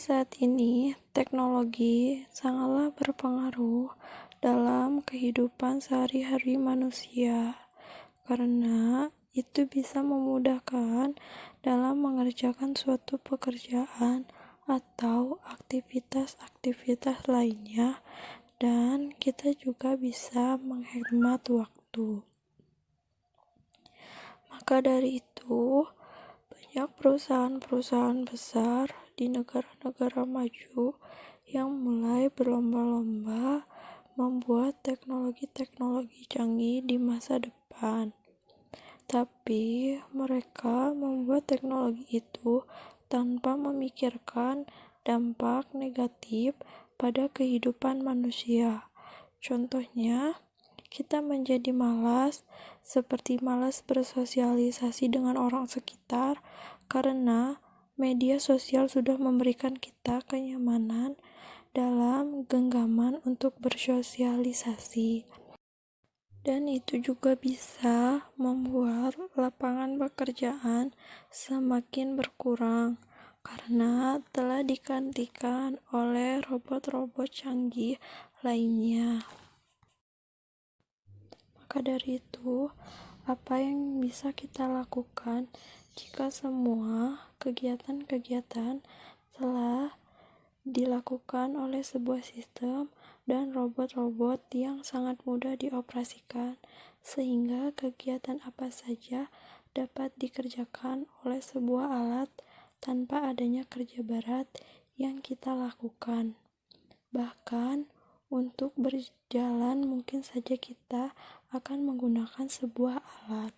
saat ini, teknologi sangatlah berpengaruh dalam kehidupan sehari-hari manusia, karena itu bisa memudahkan dalam mengerjakan suatu pekerjaan atau aktivitas-aktivitas lainnya, dan kita juga bisa menghemat waktu. Maka dari itu, banyak perusahaan-perusahaan besar di negara-negara maju yang mulai berlomba-lomba membuat teknologi-teknologi canggih di masa depan. Tapi mereka membuat teknologi itu tanpa memikirkan dampak negatif pada kehidupan manusia. Contohnya, kita menjadi malas, seperti malas bersosialisasi dengan orang sekitar, karena media sosial sudah memberikan kita kenyamanan dalam genggaman untuk bersosialisasi. Dan itu juga bisa membuat lapangan pekerjaan semakin berkurang, karena telah digantikan oleh robot-robot canggih lainnya. Maka dari itu, apa yang bisa kita lakukan jika semua kegiatan-kegiatan telah dilakukan oleh sebuah sistem dan robot-robot yang sangat mudah dioperasikan, sehingga kegiatan apa saja dapat dikerjakan oleh sebuah alat tanpa adanya kerja berat yang kita lakukan. Bahkan untuk berjalan mungkin saja kita akan menggunakan sebuah alat,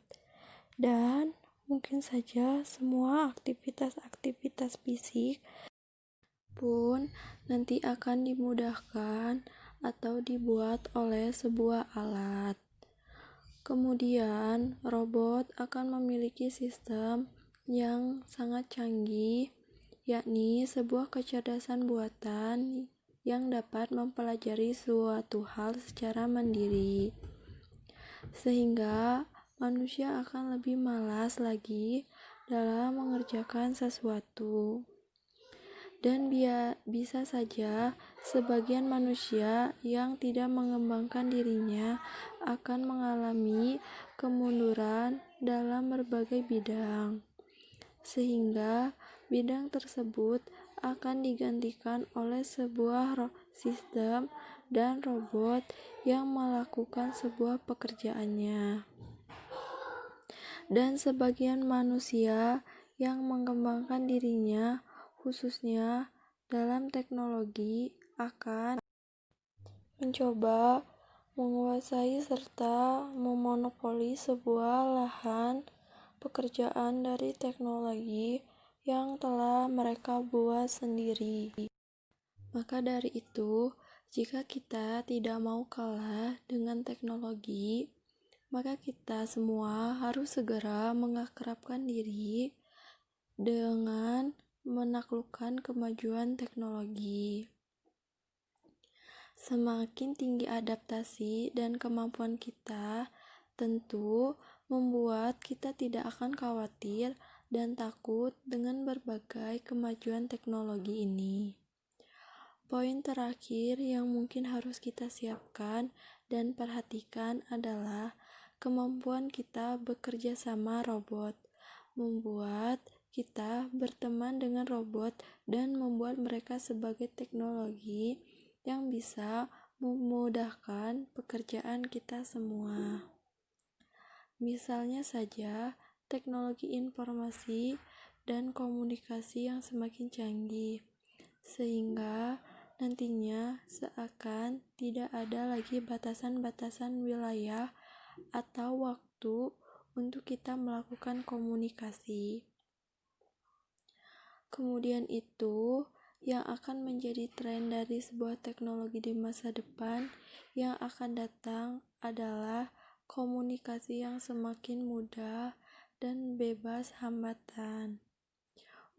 dan mungkin saja semua aktivitas-aktivitas fisik pun nanti akan dimudahkan atau dibuat oleh sebuah alat. Kemudian robot akan memiliki sistem yang sangat canggih, yakni sebuah kecerdasan buatan yang dapat mempelajari suatu hal secara mandiri, sehingga manusia akan lebih malas lagi dalam mengerjakan sesuatu. Dan bisa saja sebagian manusia yang tidak mengembangkan dirinya akan mengalami kemunduran dalam berbagai bidang, sehingga bidang tersebut akan digantikan oleh sebuah sistem dan robot yang melakukan sebuah pekerjaannya. Dan sebagian manusia yang mengembangkan dirinya, khususnya dalam teknologi, akan mencoba menguasai serta memonopoli sebuah lahan pekerjaan dari teknologi yang telah mereka buat sendiri. Maka dari itu, jika kita tidak mau kalah dengan teknologi, maka kita semua harus segera mengakrabkan diri dengan menaklukkan kemajuan teknologi. Semakin tinggi adaptasi dan kemampuan kita, tentu membuat kita tidak akan khawatir dan takut dengan berbagai kemajuan teknologi ini. Poin terakhir yang mungkin harus kita siapkan dan perhatikan adalah kemampuan kita bekerja sama robot, membuat kita berteman dengan robot dan membuat mereka sebagai teknologi yang bisa memudahkan pekerjaan kita semua. Misalnya saja, teknologi informasi dan komunikasi yang semakin canggih, sehingga nantinya seakan tidak ada lagi batasan-batasan wilayah atau waktu untuk kita melakukan komunikasi. Kemudian itu yang akan menjadi tren dari sebuah teknologi di masa depan yang akan datang adalah komunikasi yang semakin mudah dan bebas hambatan.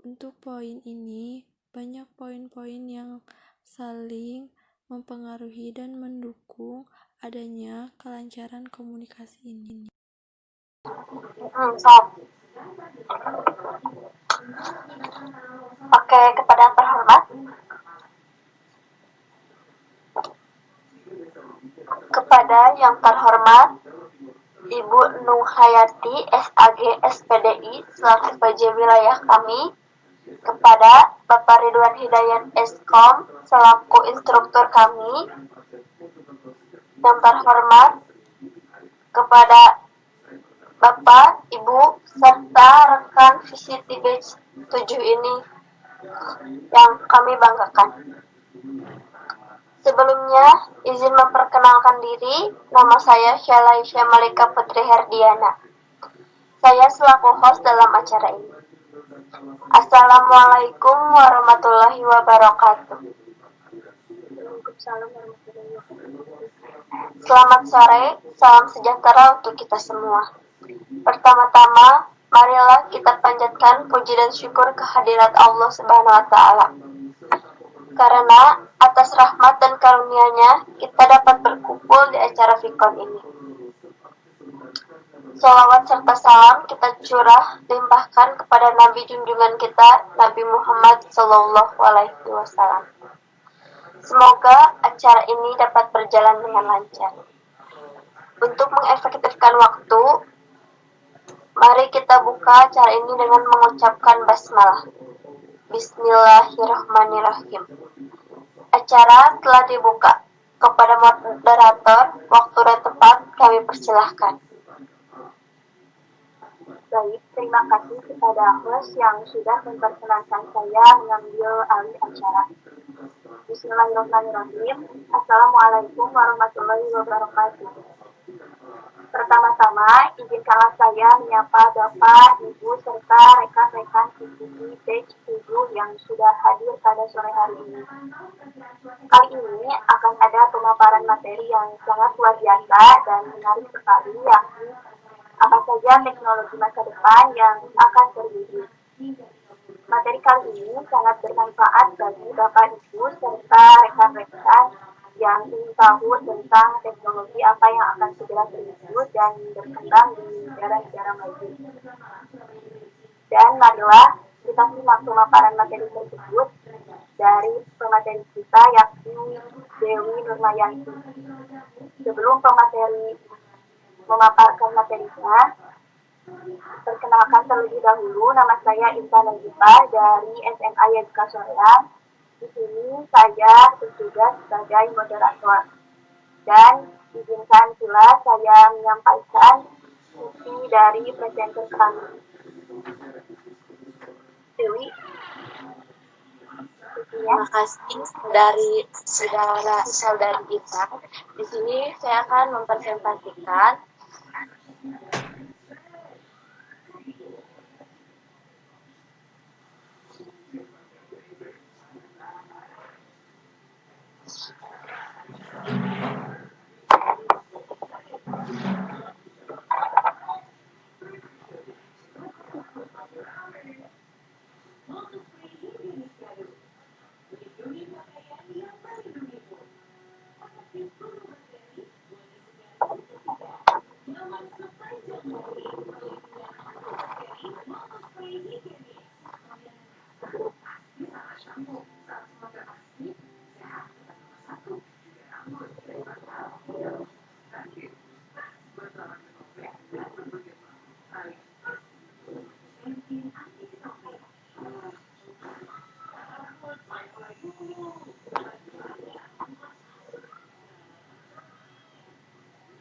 Untuk poin ini, banyak poin-poin yang saling mempengaruhi dan mendukung adanya kelancaran komunikasi ini. Oke, kepada yang terhormat, Ibu Nuhayati SAG SPDI selaku PJ wilayah kami, kepada Bapak Ridwan Hidayat Eskom selaku instruktur kami, yang terhormat kepada Bapak, Ibu, serta rekan VCT Batch 7 ini yang kami banggakan. Sebelumnya, izin memperkenalkan diri, nama saya Syalaisya Malika Putri Herdiana. Saya selaku host dalam acara ini. Assalamualaikum warahmatullahi wabarakatuh. Selamat sore, salam sejahtera untuk kita semua. Pertama-tama, marilah kita panjatkan puji dan syukur kehadirat Allah Subhanahu wa Ta'ala. Karena atas rahmat dan karunia-Nya kita dapat berkumpul di acara Fikon ini. Salawat serta salam kita curah limpahkan kepada Nabi junjungan kita, Nabi Muhammad Sallallahu Alaihi Wasallam. Semoga acara ini dapat berjalan dengan lancar. Untuk mengefektifkan waktu, mari kita buka acara ini dengan mengucapkan basmalah. Bismillahirrahmanirrahim. Acara telah dibuka. Kepada moderator, waktu dan tempat kami persilahkan. Baik, terima kasih kepada host yang sudah memperkenalkan saya mengambil alih acara. Bismillahirrahmanirrahim. Assalamualaikum warahmatullahi wabarakatuh. Pertama-tama, izinkanlah saya menyapa Bapak, Ibu, serta rekan-rekan CCTV Batch 7 yang sudah hadir pada sore hari ini. Kali ini akan ada pemaparan materi yang sangat luar biasa dan menarik sekali, yakni apa saja teknologi masa depan yang akan terwujud. Materi kali ini sangat bermanfaat bagi Bapak Ibu serta rekan-rekan yang ingin tahu tentang teknologi apa yang akan segera terwujud dan berkembang di negara-negara maju. Dan marilah kita simak pemaparan materi tersebut dari pemateri kita, yakni Dewi Nurmayanti. Sebelum pemateri memaparkan materinya, perkenalkan terlebih dahulu, nama saya Intan Najibah dari SMA YK Soreang. Di sini saya bertugas sebagai moderator. Dan izinkan pula saya menyampaikan misi dari presenter kami. Dewi. Terima kasih dari saudari kita. Di sini saya akan mempresentasikan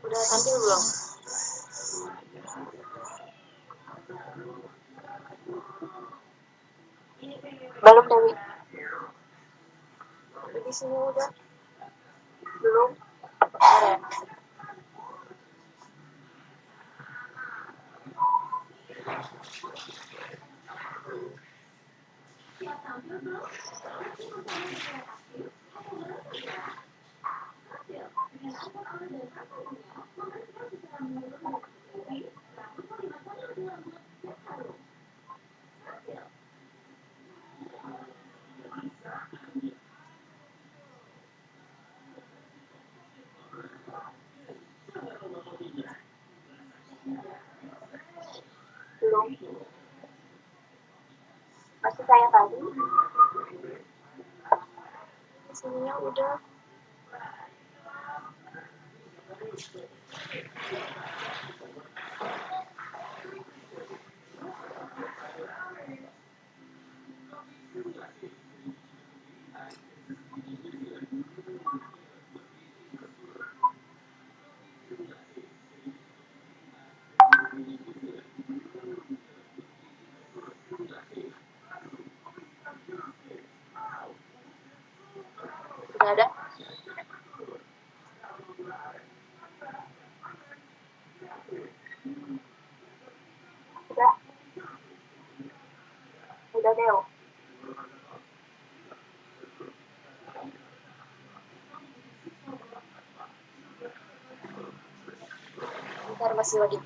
udah tampil belum? Belum, Dewi. Di sini udah Belum. ada. Belum. Masih saya tadi? Semuanya udah. Sudah ada? Sudah? Sudah, Deo. Bentar, masih lagi.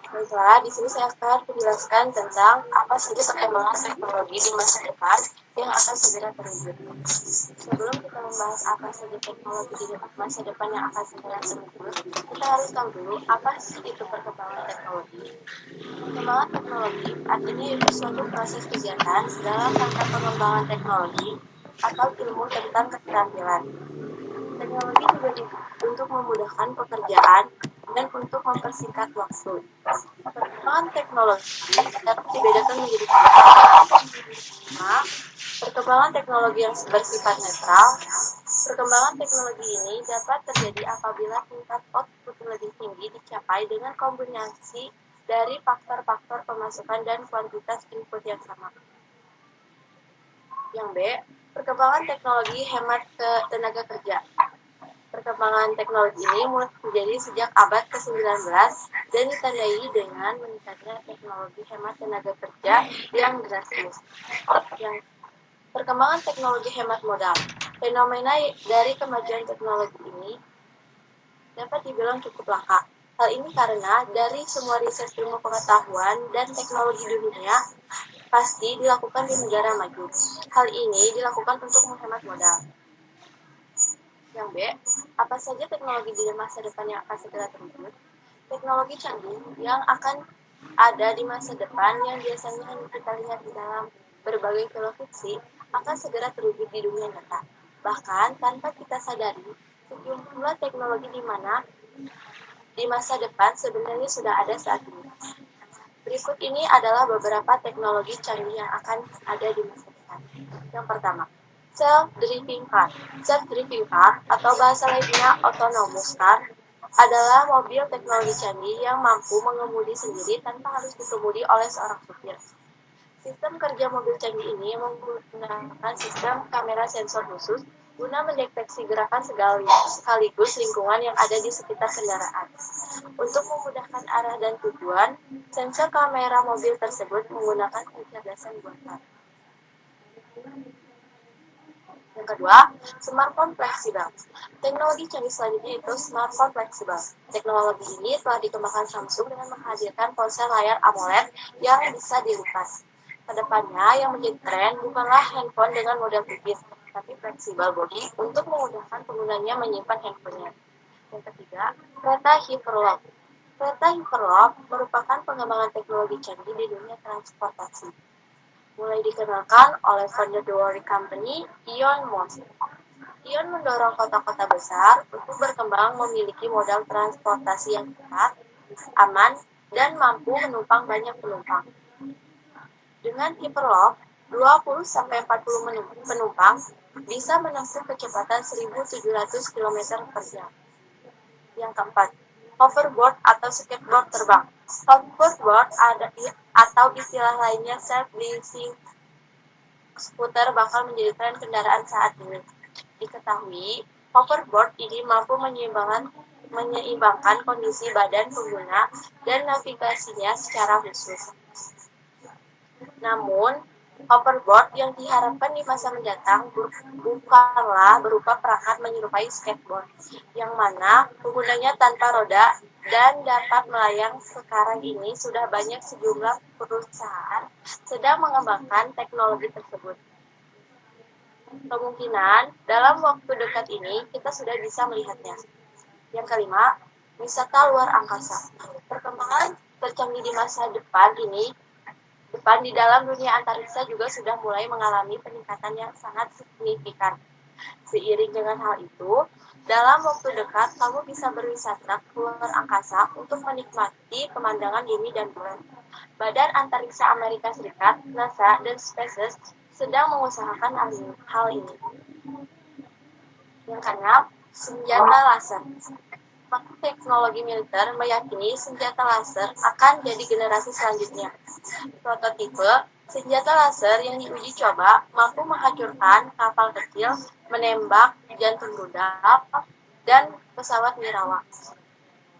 Baiklah, di sini saya akan menjelaskan tentang apa saja perkembangan teknologi di masa depan yang akan segera terwujud. Sebelum kita membahas apa saja teknologi di masa depan yang akan segera terwujud, kita harus tahu dulu apa sih itu perkembangan teknologi. Perkembangan teknologi artinya itu suatu proses kegiatan dalam rangka pengembangan teknologi atau ilmu tentang keterampilan. Teknologi juga untuk memudahkan pekerjaan dan untuk mempersingkat waktu. Perkembangan teknologi dapat dibedakan menjadi tiga. Pertama, perkembangan teknologi yang bersifat netral. Perkembangan teknologi ini dapat terjadi apabila tingkat output lebih tinggi dicapai dengan kombinasi dari faktor-faktor pemasukan dan kuantitas input yang sama. Yang B, perkembangan teknologi hemat tenaga kerja. Perkembangan teknologi ini mulai terjadi sejak abad ke-19 dan ditandai dengan meningkatnya teknologi hemat tenaga kerja yang drastis. Yang perkembangan teknologi hemat modal. Fenomena dari kemajuan teknologi ini dapat dibilang cukup langka. Hal ini karena dari semua riset ilmu pengetahuan dan teknologi di dunia pasti dilakukan di negara maju. Hal ini dilakukan untuk menghemat modal. Yang B, apa saja teknologi di masa depan yang akan segera terwujud? Teknologi canggih yang akan ada di masa depan yang biasanya hanya kita lihat di dalam berbagai film fiksi akan segera terwujud di dunia nyata. Bahkan tanpa kita sadari, sejumlah teknologi di mana di masa depan sebenarnya sudah ada saat ini. Berikut ini adalah beberapa teknologi canggih yang akan ada di masa depan. Yang pertama, self-driving car. Self-driving car atau bahasa lainnya autonomous car adalah mobil teknologi canggih yang mampu mengemudi sendiri tanpa harus dikemudi oleh seorang supir. Sistem kerja mobil canggih ini menggunakan sistem kamera sensor khusus guna mendeteksi gerakan sekaligus lingkungan yang ada di sekitar kendaraan. Untuk memudahkan arah dan tujuan, sensor kamera mobil tersebut menggunakan kecerdasan buatan. Yang kedua, smartphone fleksibel. Teknologi canggih selanjutnya itu smartphone fleksibel. Teknologi ini telah dikembangkan Samsung dengan menghadirkan ponsel layar AMOLED yang bisa dilipat. Kedepannya yang menjadi tren bukanlah handphone dengan model tipis, tapi fleksibel body untuk memudahkan penggunanya menyimpan handphonenya. Yang ketiga, kereta Hyperloop. Kereta Hyperloop merupakan pengembangan teknologi canggih di dunia transportasi. Mulai dikenalkan oleh founder The World Company, Elon Musk. Elon mendorong kota-kota besar untuk berkembang memiliki modal transportasi yang cepat, aman, dan mampu menumpang banyak penumpang. Dengan Hyperloop, 20-40 penumpang bisa menempuh kecepatan 1.700 km per jam. Yang keempat, hoverboard atau skateboard terbang. Hoverboard atau istilah lainnya self-driving skuter bakal menjadi tren kendaraan saat ini. Diketahui, hoverboard ini mampu menyeimbangkan kondisi badan pengguna dan navigasinya secara khusus. Namun, Hoverboard yang diharapkan di masa mendatang bukanlah berupa perangkat menyerupai skateboard, yang mana penggunanya tanpa roda dan dapat melayang. Sekarang ini sudah banyak sejumlah perusahaan sedang mengembangkan teknologi tersebut. Kemungkinan dalam waktu dekat ini kita sudah bisa melihatnya. Yang kelima, wisata luar angkasa. Perkembangan tercanggih di masa depan di dalam dunia antariksa juga sudah mulai mengalami peningkatan yang sangat signifikan. Seiring dengan hal itu, dalam waktu dekat kamu bisa berwisata ke luar angkasa untuk menikmati pemandangan bumi dan bulan. Badan Antariksa Amerika Serikat, NASA, dan SpaceX sedang mengusahakan hal ini. Yang keenam, senjata laser. Teknologi militer meyakini senjata laser akan jadi generasi selanjutnya. Prototipe senjata laser yang diuji coba mampu menghancurkan kapal kecil, menembak jantung rudal, dan pesawat nirawak.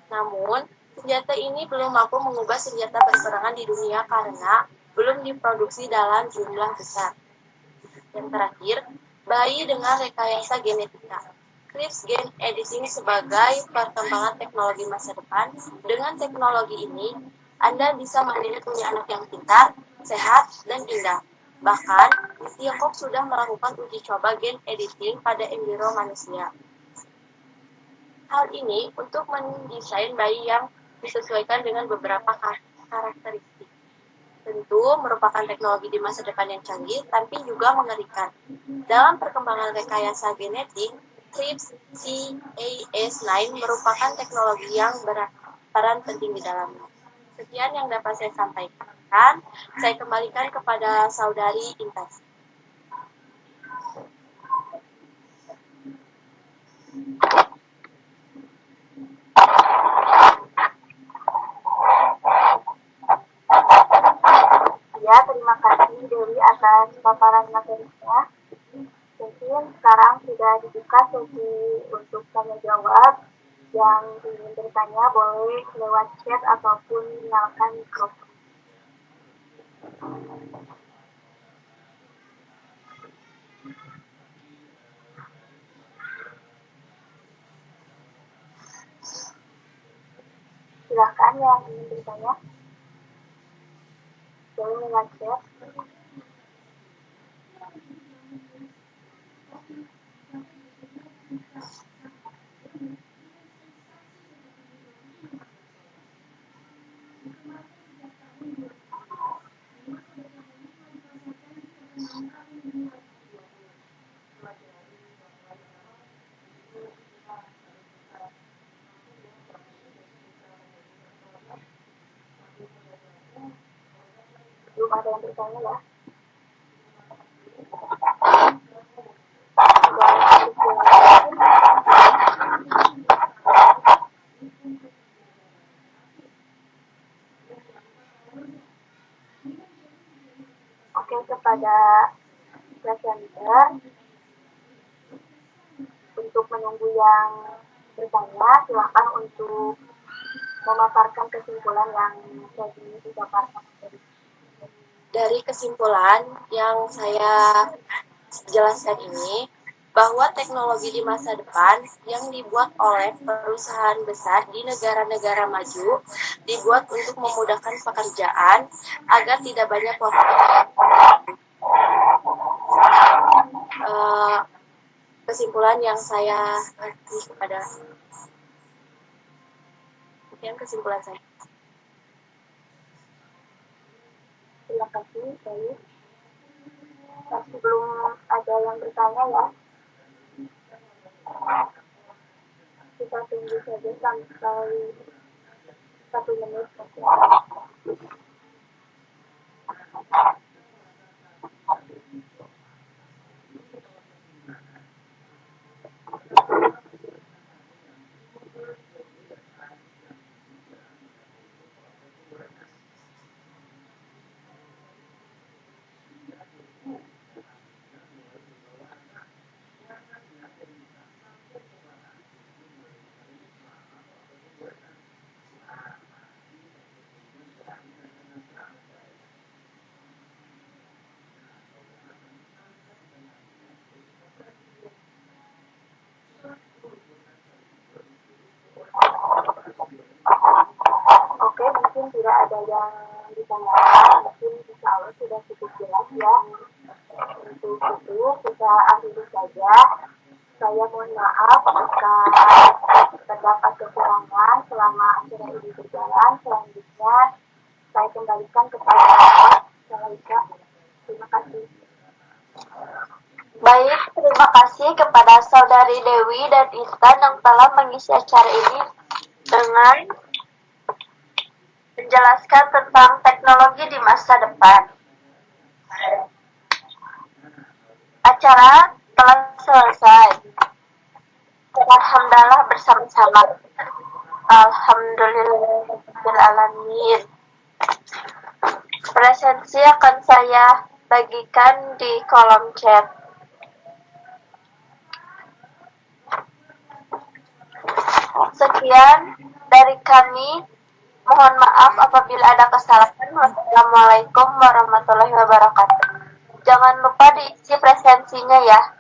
Namun, senjata ini belum mampu mengubah senjata berperangan di dunia karena belum diproduksi dalam jumlah besar. Yang terakhir, bayi dengan rekayasa genetika. CRISPR gene editing sebagai perkembangan teknologi masa depan. Dengan teknologi ini, Anda bisa mandiri punya anak yang pintar, sehat, dan indah. Bahkan, di Tiongkok sudah melakukan uji coba gen editing pada embrio manusia. Hal ini untuk mendesain bayi yang disesuaikan dengan beberapa karakteristik. Tentu merupakan teknologi di masa depan yang canggih, tapi juga mengerikan. Dalam perkembangan rekayasa genetik, CRISPR-Cas9 merupakan teknologi yang berperan penting di dalamnya. Sekian yang dapat saya sampaikan. Saya kembalikan kepada Saudari Intas. Ya, terima kasih Dewi atas paparan materinya. Mungkin sekarang sudah dibuka sesi untuk tanya jawab. Yang ingin bertanya boleh lewat chat ataupun nyalakan mikrofon. Silakan yang ingin bertanya. Boleh lewat chat. Belum ada yang bertanya ya. Oke, kepada presenter untuk menunggu yang bertanya, silakan untuk memaparkan kesimpulan yang tadi dipaparkan. Dari kesimpulan yang saya jelaskan ini, bahwa teknologi di masa depan yang dibuat oleh perusahaan besar di negara-negara maju dibuat untuk memudahkan pekerjaan agar tidak banyak waktu. Kesimpulan yang saya kasih kepada kesimpulan saya. Terima kasih, baik. Sebelum ada yang bertanya ya, kita tunggu saja sampai 1 menit. tidak ada yang ditanyakan, mungkin insya Allah sudah cukup jelas ya. Untuk itu kita akhiri saja. Saya mohon maaf jika terdapat kekurangan selama acara ini berjalan. Selanjutnya saya kembalikan kepada Salaika. Terima kasih. Baik, terima kasih kepada Saudari Dewi dan Intan yang telah mengisi acara ini dengan menjelaskan tentang teknologi di masa depan. Acara telah selesai. Alhamdulillah bersama-sama. Alhamdulillahirrahmanirrahim. Presensi akan saya bagikan di kolom chat. Sekian dari kami. Mohon maaf apabila ada kesalahan. Wassalamualaikum warahmatullahi wabarakatuh. Jangan lupa diisi presensinya ya.